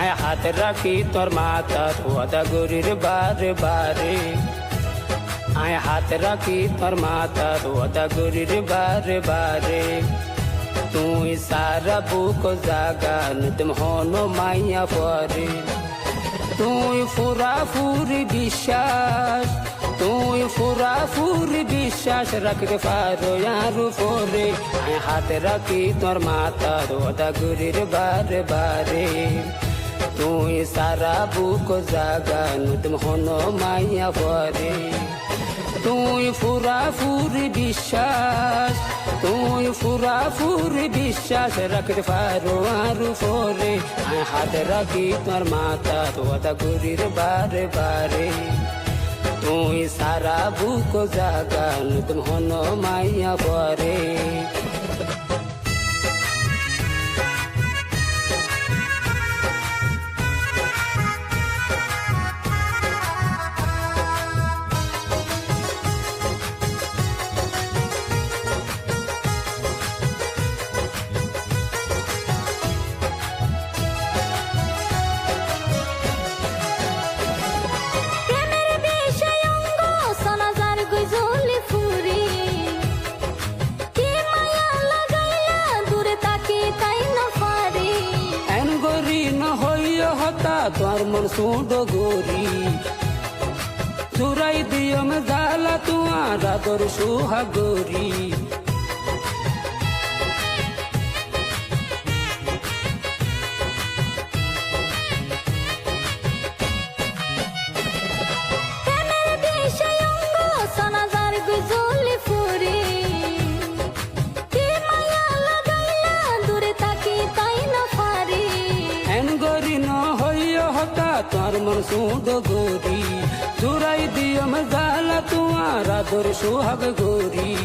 আয় হাত রাখি তোর মাথার ওয়াদা গরির বারে বারে আয় হাত রাখি তোর মাথার ওয়াদা গরির বারে বারে তুই সারা বুক জাগান তুম হনো মাইয়া পরে তুই ফুরাফুরি বিশ্বাস তুই ফুরাফুরি বিশ্বাস রাখতে পারো আর পরে আয় হাত রাখি তোর মাথার ওয়াদা গরির বারে বারে তুই সারা বুক জাগান তুম হনো মাইয়া পরে তুই ফুরাফুরি বিশ্বাস তুই ফুরাফুরি বিশ্বাস রাখতে পারো আর পরে আয় হাত রাখি তোর মাথার ওয়াদা গরির বারে বারে তুই সারা বুক জাগান তুম হনো মাইয়া পরে তোর মন সুড গোরি চুরাই দিও মে জালা তোমার আদর সুহাগরি তোর মন সুড গোরি চুরাই দিও মে জালা তোমার আদর সুহাগ গোরি